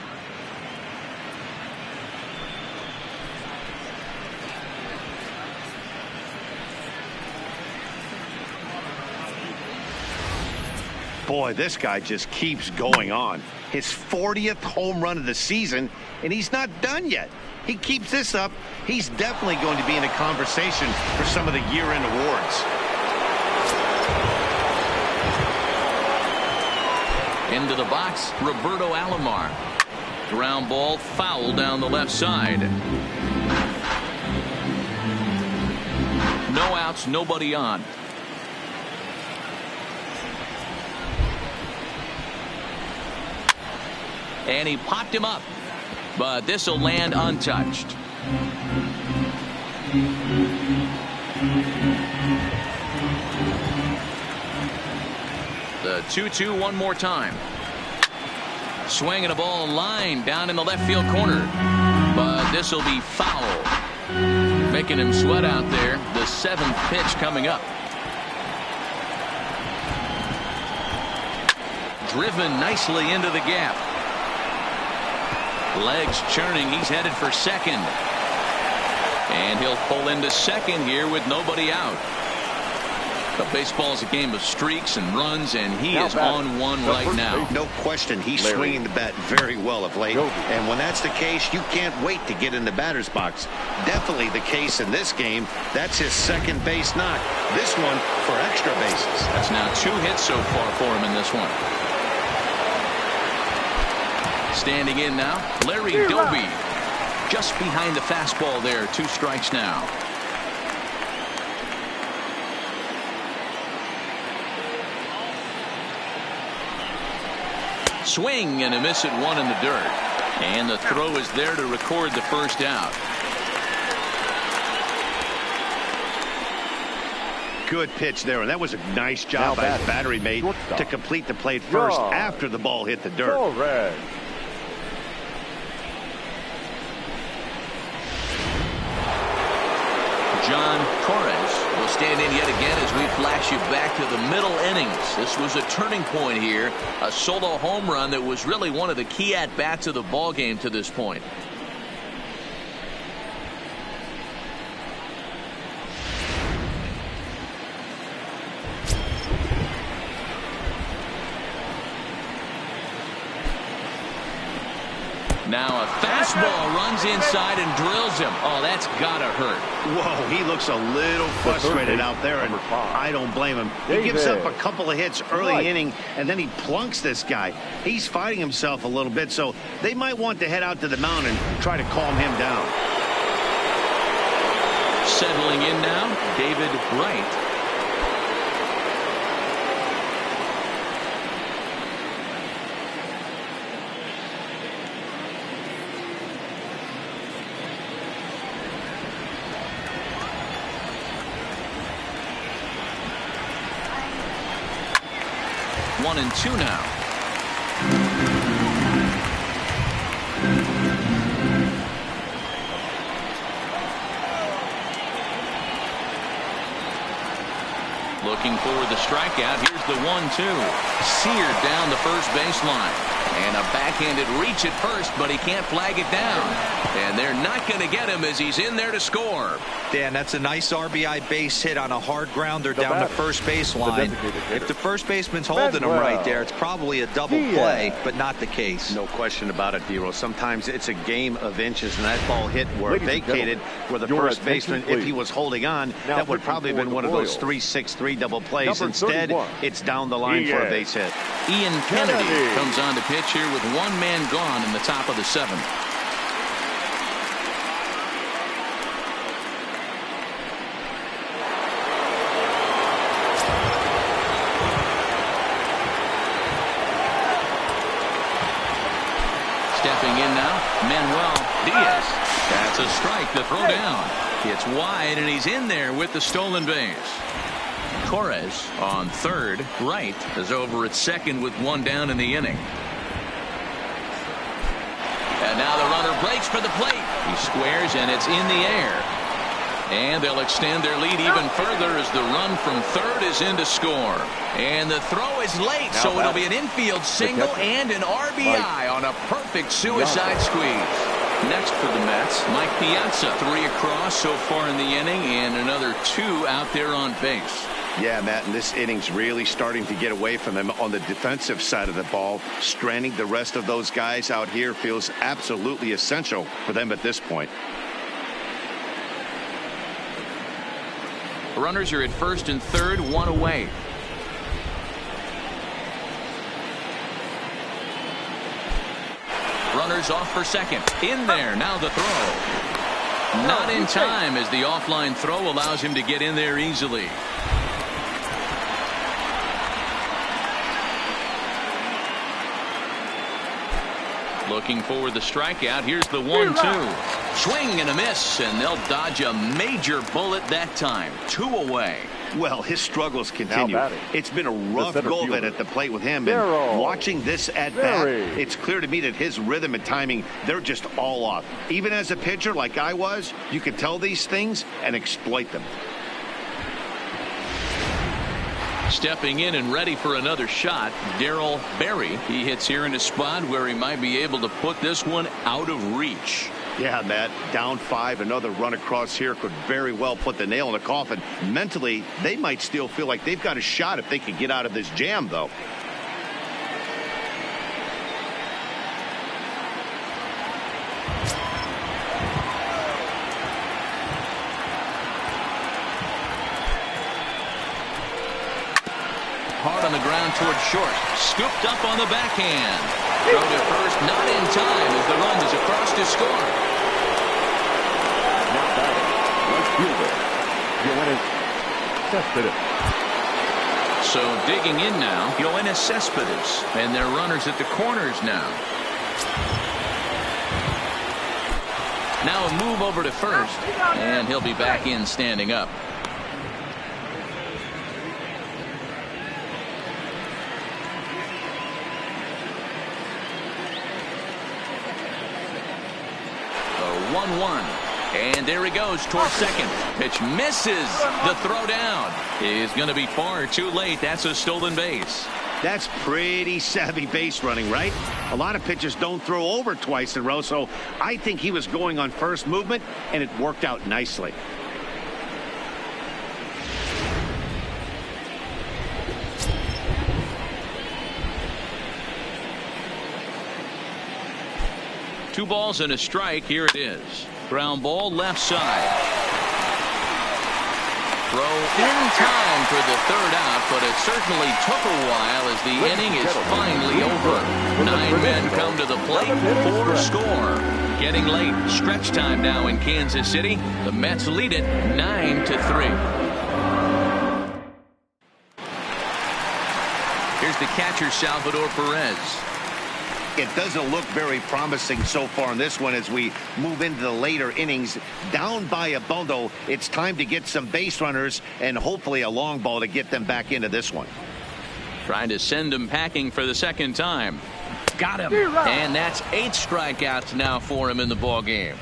Boy, this guy just keeps going on. His 40th home run of the season, and he's not done yet. He keeps this up, he's definitely going to be in a conversation for some of the year-end awards. Into the box, Roberto Alomar. Ground ball, foul down the left side. No outs, nobody on. And he popped him up, but this will land untouched. The 2-2 one more time. Swinging a ball line down in the left field corner, but this will be foul. Making him sweat out there. The 7th pitch coming up. Driven nicely into the gap. Legs churning. He's headed for second. And he'll pull into second here with nobody out. But baseball is a game of streaks and runs, and he is on one right now. No question, he's swinging the bat very well of late. And when that's the case, you can't wait to get in the batter's box. Definitely the case in this game. That's his second base knock. This one for extra bases. That's now 2 hits so far for him in this one. Standing in now, Larry Doby. Just behind the fastball there. 2 strikes now. Swing and a miss at 1 in the dirt. And the throw is there to record the first out. Good pitch there, and that was a nice job by his battery mate to complete the play first after the ball hit the dirt. John Torres will stand in yet again as we flash you back to the middle innings. This was a turning point here. A solo home run that was really one of the key at-bats of the ball game to this point. Now a fastball runs inside and drills him. Oh, that's gotta hurt. Whoa, he looks a little frustrated out there, and I don't blame him. He gives up a couple of hits early inning, and then he plunks this guy. He's fighting himself a little bit, so they might want to head out to the mound and try to calm him down. Settling in now, David Wright. 1-2 now. Looking for the strikeout. Here's the 1-2. Seared down the first baseline. And a backhanded reach at first, but he can't flag it down. And they're not going to get him as he's in there to score. Dan, that's a nice RBI base hit on a hard grounder down the first baseline. If the first baseman's holding him right there, it's probably a double play, but not the case. No question about it, D-Roll. Sometimes it's a game of inches, and that ball hit where vacated where the first baseman, if he was holding on, that would probably have been one of those 3-6-3 double plays. Instead, it's down the line for a base hit. Ian Kennedy comes on to pitch here with one man gone in the top of the 7th. Stepping in now, Manuel Diaz. That's a strike to throw down. It's wide, and he's in there with the stolen base. Torres on third. Wright is over at second with one down in the inning. And now the runner breaks for the plate. He squares, and it's in the air. And they'll extend their lead even further as the run from third is in to score. And the throw is late, so it'll be an infield single and an RBI on a perfect suicide squeeze. Next for the Mets, Mike Piazza. 3 across so far in the inning, and another 2 out there on base. Yeah, Matt, and this inning's really starting to get away from them on the defensive side of the ball. Stranding the rest of those guys out here feels absolutely essential for them at this point. Runners are at first and third, 1 away. Runners off for second. In there, now the throw. Not in time as the offline throw allows him to get in there easily. Looking for the strikeout. Here's the 1-2. Swing and a miss, and they'll dodge a major bullet that time. 2 away. Well, his struggles continue. It's been a rough go at the plate with him. And watching this at bat, it's clear to me that his rhythm and timing, they're just all off. Even as a pitcher like I was, you can tell these things and exploit them. Stepping in and ready for another shot, Darryl Berry. He hits here in a spot where he might be able to put this one out of reach. Yeah, Matt, down 5, another run across here could very well put the nail in the coffin. Mentally, they might still feel like they've got a shot if they can get out of this jam, though. Hard on the ground towards short. Scooped up on the backhand. Throw to first, not in time as the run is across to score. Now batting, right fielder, Yoenis Cespedes. So digging in now, Yoenis Cespedes. And their runners at the corners now. Now a move over to first, and he'll be back in standing up. The 1-1. And there he goes towards second. Pitch misses. The throw down is going to be far too late. That's a stolen base. That's pretty savvy base running, right? A lot of pitchers don't throw over twice in a row, so I think he was going on first movement, and it worked out nicely. Two balls and a strike. Here it is. Ground ball left side. Throw in time for the third out, but it certainly took a while as the inning is finally over. 9 men come to the plate, 4 score. Getting late. Stretch time now in Kansas City. The Mets lead it 9-3. Here's the catcher, Salvador Perez. It doesn't look very promising so far in this one as we move into the later innings. Down by a bundle, it's time to get some base runners and hopefully a long ball to get them back into this one. Trying to send him packing for the second time. Got him. And that's 8 strikeouts now for him in the ball game.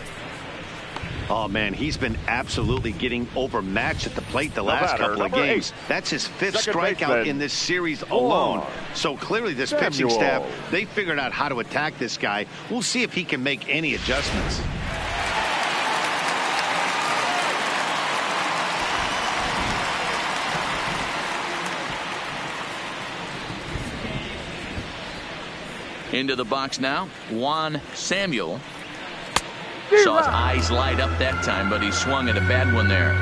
Oh, man, he's been absolutely getting overmatched at the plate the last couple of games. That's his 5th strikeout in this series alone. So clearly this pitching staff, they figured out how to attack this guy. We'll see if he can make any adjustments. Into the box now, Juan Samuel. Saw his eyes light up that time, but he swung at a bad one there.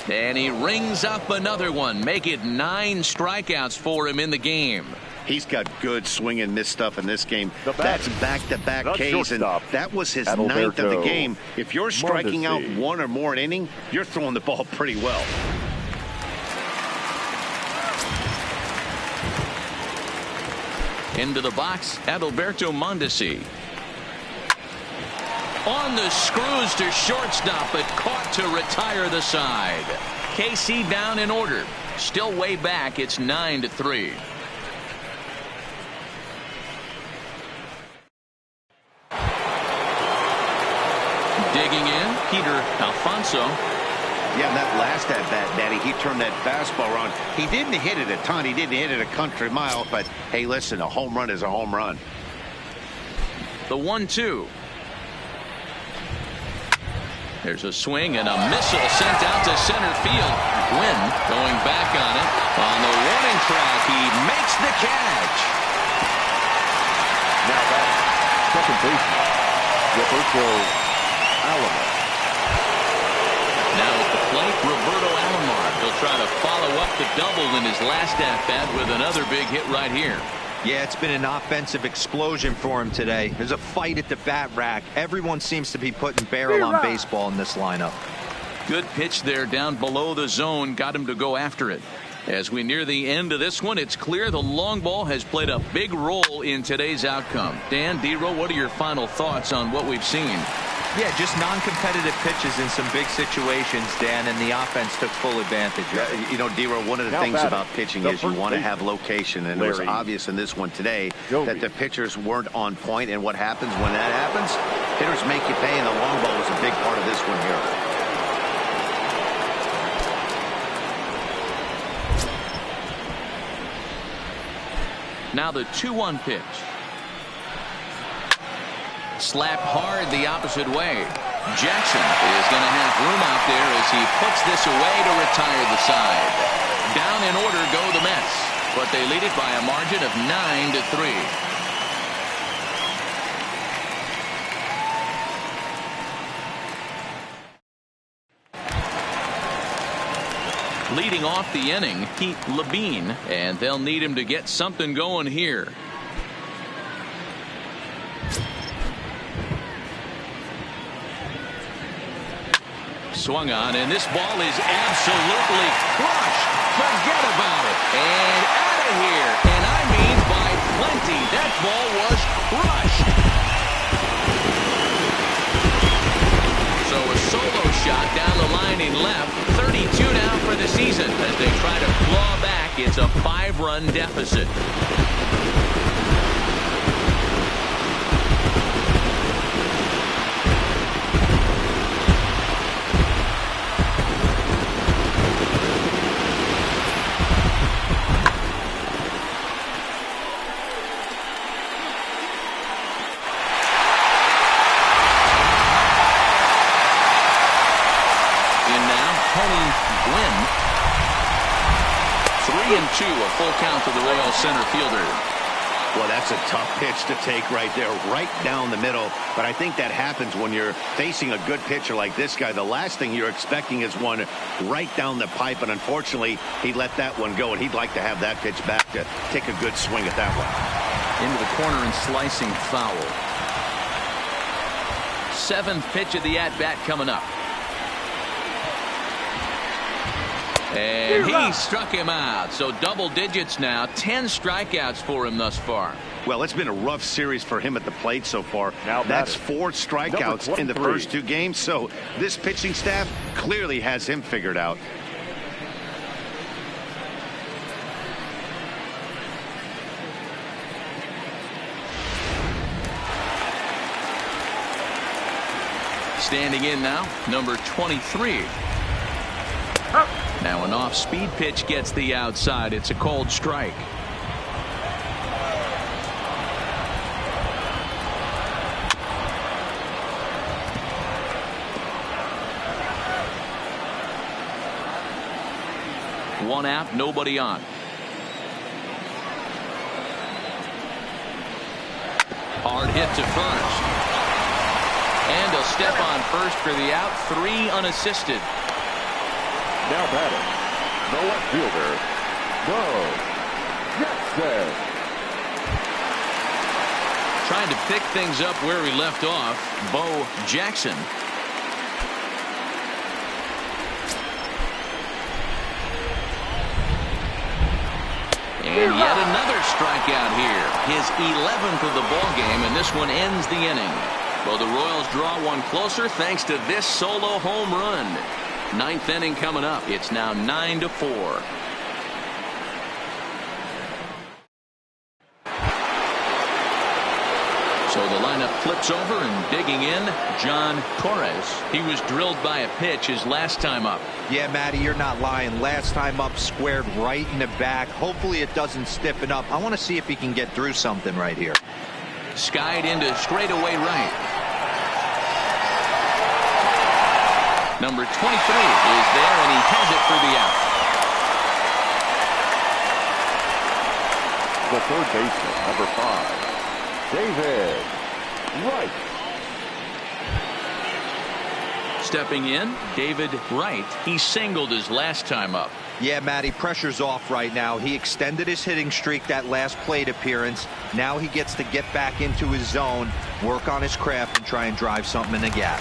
And he rings up another one. Make it 9 strikeouts for him in the game. He's got good swing and miss stuff in this game. That's back-to-back Ks, and that was his 9th of the game. If you're striking out 1 or more an inning, you're throwing the ball pretty well. Into the box, Adalberto Mondesi. On the screws to shortstop, but caught to retire the side. KC down in order. Still way back. It's 9-3. Digging in, Peter Alfonso. Yeah, that last at-bat, Daddy, he turned that fastball around. He didn't hit it a ton. He didn't hit it a country mile. But, hey, listen, a home run is a home run. The 1-2. There's a swing and a missile sent out to center field. Gwynn going back on it. On the warning track, he makes the catch. Now that's second baseman, Roberto Alomar. Now at the plate, Roberto Alomar. He'll try to follow up the double in his last at-bat with another big hit right here. Yeah, it's been an offensive explosion for him today. There's a fight at the bat rack. Everyone seems to be putting barrel on baseball in this lineup. Good pitch there down below the zone. Got him to go after it. As we near the end of this one, it's clear the long ball has played a big role in today's outcome. Dan, D-Row, what are your final thoughts on what we've seen? Yeah, just non-competitive pitches in some big situations, Dan, and the offense took full advantage. Yeah, you know, D-Row, one of the things about pitching is you want to have location, and it was obvious in this one today that the pitchers weren't on point, and what happens when that happens? Hitters make you pay, and the long ball was a big part of this one here. Now the 2-1 pitch. Slapped hard the opposite way. Jackson is going to have room out there as he puts this away to retire the side. Down in order go the Mets, but they lead it by a margin of 9-3. Leading off the inning, Pete Levine, and they'll need him to get something going here. Swung on, and this ball is absolutely crushed. Forget about it. And out of here. And I mean by plenty. That ball was crushed. So a solo shot down the line in left. 32 now for the season as they try to claw back. It's a 5-run deficit. A full count to the Royal center fielder. Well, that's a tough pitch to take right there, right down the middle. But I think that happens when you're facing a good pitcher like this guy. The last thing you're expecting is one right down the pipe, and unfortunately, he let that one go, and he'd like to have that pitch back to take a good swing at that one. Into the corner and slicing foul. 7th pitch of the at-bat coming up. And he struck him out. So double digits now. 10 strikeouts for him thus far. Well, it's been a rough series for him at the plate so far. Now that's 4 strikeouts in the first 2 games. So this pitching staff clearly has him figured out. Standing in now, number 23. Now an off-speed pitch gets the outside. It's a called strike. One out, nobody on. Hard hit to first. And he'll step on first for the out. 3 unassisted. Now batting, the left fielder, Bo Jackson. Trying to pick things up where he left off, Bo Jackson. And yet another strikeout here. His 11th of the ball game, and this one ends the inning. Well, the Royals draw one closer thanks to this solo home run. 9th inning coming up. It's now 9-4. So the lineup flips over and digging in, John Torres. He was drilled by a pitch his last time up. Yeah, Matty, you're not lying. Last time up, squared right in the back. Hopefully it doesn't stiffen up. I want to see if he can get through something right here. Skied into straightaway right. Number 23 is there, and he has it for the out. The third baseman, number 5, David Wright. Stepping in, David Wright. He singled his last time up. Yeah, Matty, pressure's off right now. He extended his hitting streak that last plate appearance. Now he gets to get back into his zone, work on his craft, and try and drive something in the gap.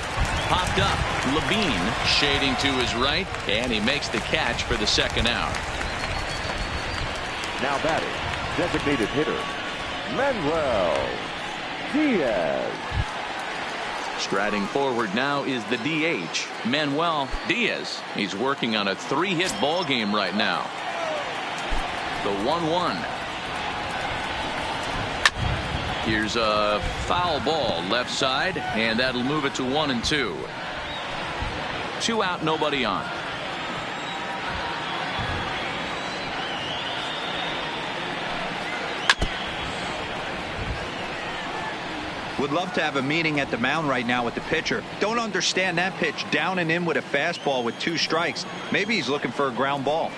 Popped up. Levine shading to his right, and he makes the catch for the second out. Now batting, designated hitter, Manuel Diaz. Striding forward now is the DH, Manuel Diaz. He's working on a 3-hit ball game right now. The 1-1. Here's a foul ball left side, and that'll move it to 1-2. 2 out, nobody on. Would love to have a meeting at the mound right now with the pitcher. Don't understand that pitch. Down and in with a fastball with 2 strikes. Maybe he's looking for a ground ball.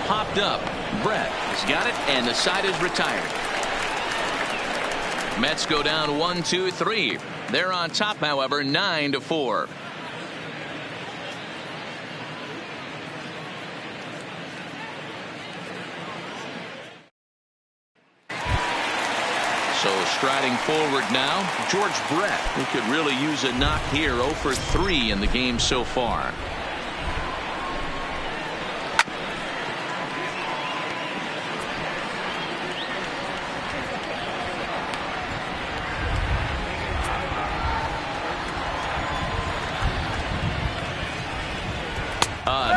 Popped up. Brett has got it, and the side is retired. Mets go down 1-2-3. They're on top, however, 9-4. So striding forward now, George Brett, who could really use a knock here. 0 for 3 in the game so far.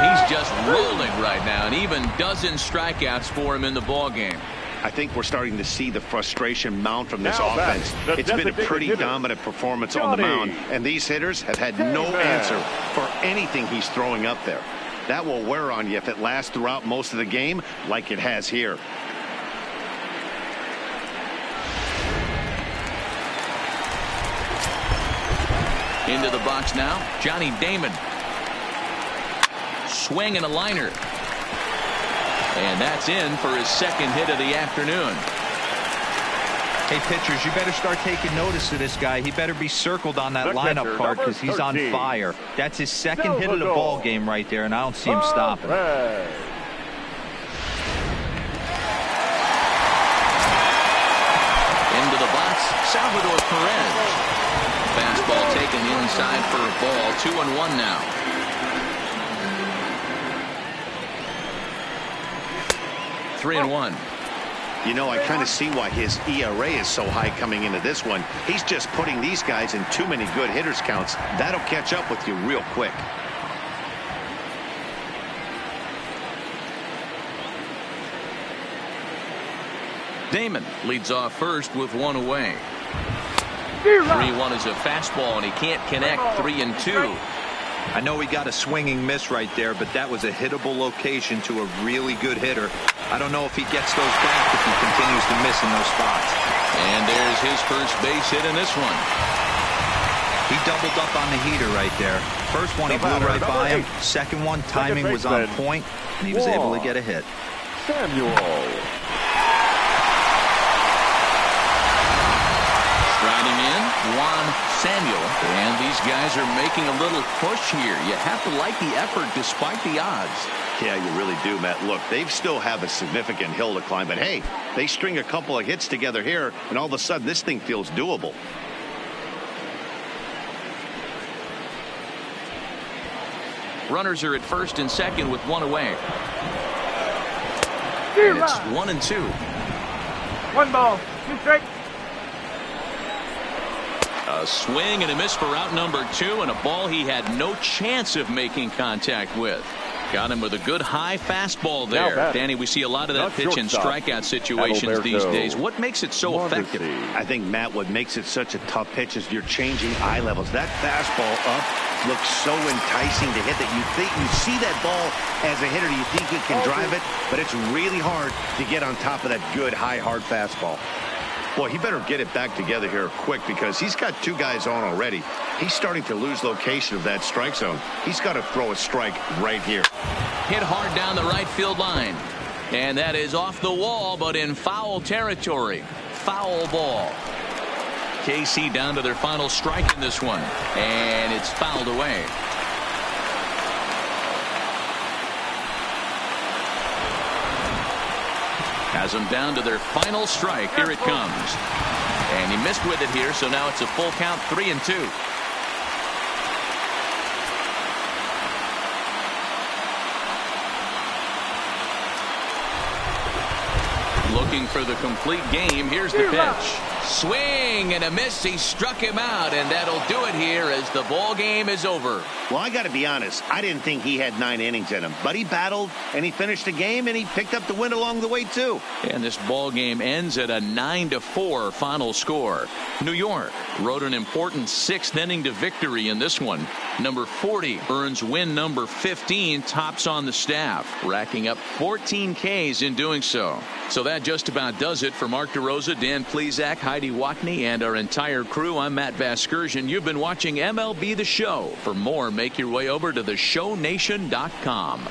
He's just rolling right now, and even dozen strikeouts for him in the ball game. I think we're starting to see the frustration mount from this offense. It's been a pretty dominant performance on the mound, and these hitters have had no answer for anything he's throwing up there. That will wear on you if it lasts throughout most of the game like it has here. Into the box now, Johnny Damon. Swing and a liner. And that's in for his second hit of the afternoon. Hey, pitchers, you better start taking notice of this guy. He better be circled on that lineup card because he's on fire. That's his second hit of the ball game right there, and I don't see him stopping. Into the box, Salvador Perez. Fastball taken and inside for a ball. 2-1 now. Three and one. You know, I kind of see why his ERA is so high coming into this one. He's just putting these guys in too many good hitters counts. That'll catch up with you real quick. Damon leads off first with one away. 3-1 is a fastball, and he can't connect. 3-2. I know he got a swinging miss right there, but that was a hittable location to a really good hitter. I don't know if he gets those back if he continues to miss in those spots. And there's his first base hit in this one. He doubled up on the heater right there. First one, he blew right by him. Second one, timing was on point, and he was able to get a hit. Samuel. Striding in, Juan Samuel. And these guys are making a little push here. You have to like the effort despite the odds. Yeah, you really do, Matt. Look, they still have a significant hill to climb, but hey, they string a couple of hits together here, and all of a sudden this thing feels doable. Runners are at first and second with one away. And it's 1-2. 1 ball, 2 strikes. A swing and a miss for out number 2, and a ball he had no chance of making contact with. Got him with a good high fastball there. Danny, we see a lot of that pitch in strikeout situations these days. What makes it so effective? I think, Matt, what makes it such a tough pitch is you're changing eye levels. That fastball up looks so enticing to hit that you see that ball as a hitter, you think you can drive it, but it's really hard to get on top of that good high hard fastball. Boy, he better get it back together here quick because he's got 2 guys on already. He's starting to lose location of that strike zone. He's got to throw a strike right here. Hit hard down the right field line. And that is off the wall, but in foul territory. Foul ball. KC down to their final strike in this one. And it's fouled away. Has them down to their final strike. Here it comes. And he missed with it here, so now it's a full count, 3-2. Looking for the complete game. Here's the pitch. Swing and a miss. He struck him out, and that'll do it here as the ball game is over. Well, I got to be honest. I didn't think he had 9 innings in him, but he battled and he finished the game and he picked up the win along the way too. And this ball game ends at a 9-4 final score. New York rode an important 6th inning to victory in this one. Number 40 earns win number 15, tops on the staff, racking up 14 Ks in doing so. So that just about does it for Mark DeRosa, Dan Plesac, Heidi Watney, and our entire crew. I'm Matt Vasgersian. You've been watching MLB The Show. For more, make your way over to theshownation.com.